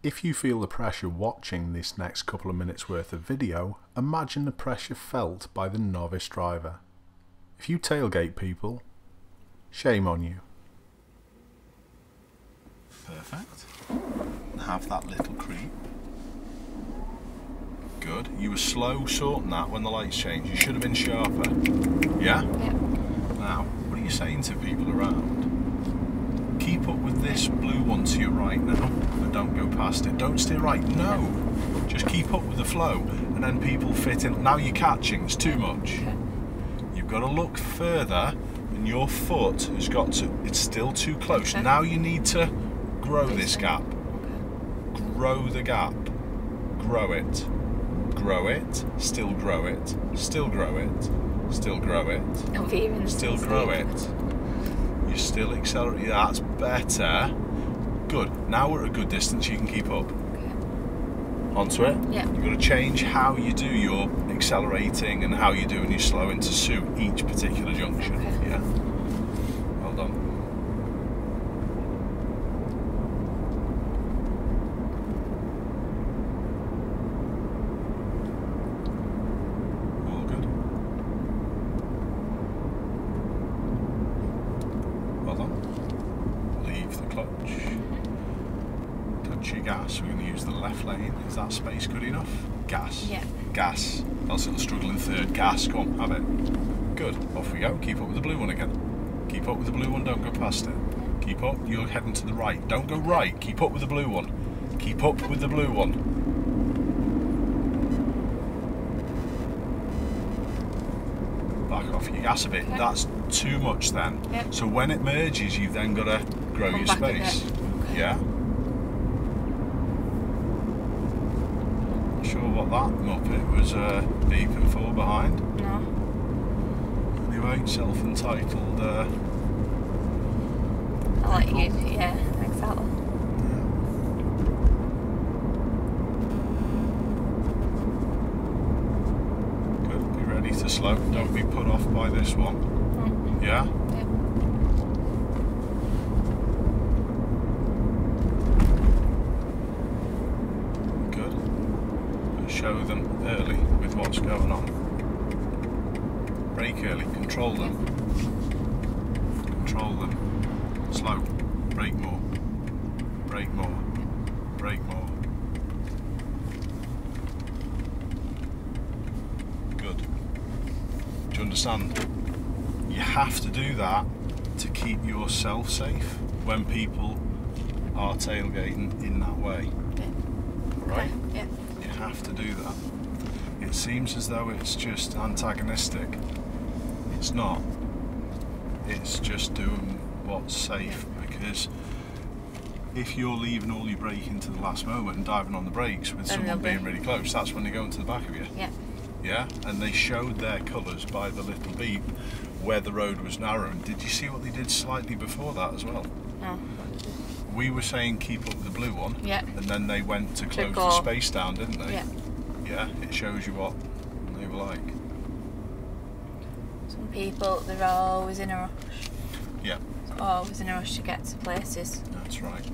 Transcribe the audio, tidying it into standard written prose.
If you feel the pressure watching this next couple of minutes worth of video, imagine the pressure felt by the novice driver. If you tailgate people, shame on you. Perfect. Have that little creep. Good. You were slow sorting that when the lights changed. You should have been sharper. Yeah? Yeah. Now, what are you saying to people around? Keep up with this blue one to your right now, but don't go past it. Don't steer right. No. Just keep up with the flow, and then people fit in. Now you're catching. It's too much. Okay. You've got to look further, and your foot has got to. It's still too close. Okay. Now you need to grow this gap. Okay. Grow the gap. Grow it. Grow it. Still grow it. Still grow it. Still grow it. Still grow it. You still accelerate. That's better. Good. Now we're at a good distance. You can keep up. Okay. Onto it. Yeah. You've got to change how you do your accelerating and how you do when you slow in to suit each particular junction. Okay. Yeah. Well done. All good. Well done. Leave the clutch. Touch your gas. We're going to use the left lane. Is that space good enough? Gas. Yeah. Gas. Else it'll struggle in third. Gas. Come on, have it. Good. Off we go. Keep up with the blue one again. Keep up with the blue one. Don't go past it. Keep up. You're heading to the right. Don't go right. Keep up with the blue one. Keep up with the blue one. Back off your gas a bit. Okay. That's too much then. Yep. So when it merges, you've then got to grow Come your back a space. bit. Okay. Yeah. Not sure what that muppet was beeping for behind. No. Anyway, self-entitled. I'll let you. Yeah. Exactly. Good. Be ready to slow. Don't be put off by this one. Mm-hmm. Yeah. Yeah. Good. But show them early with what's going on. Brake early. Control them. Control them. Slow. Brake more. Brake more. Brake more. Good. Do you understand? You have to do that to keep yourself safe when people are tailgating in that way. Yeah. Right? Yeah. You have to do that. It seems as though it's just antagonistic. It's not. It's just doing what's safe, because if you're leaving all your braking to the last moment and diving on the brakes with Then someone they'll being really close, that's when they go into the back of you. Yeah. Yeah? And they showed their colours by the little beep where the road was narrow. And did you see what they did slightly before that as well? No. We were saying keep up with the blue one, Yeah. and then they went to close go. the space down, didn't they? Yeah. Yeah, it shows you what they were like. Some people, they're always in a rush. Yeah, Always in a rush to get to places. that's right.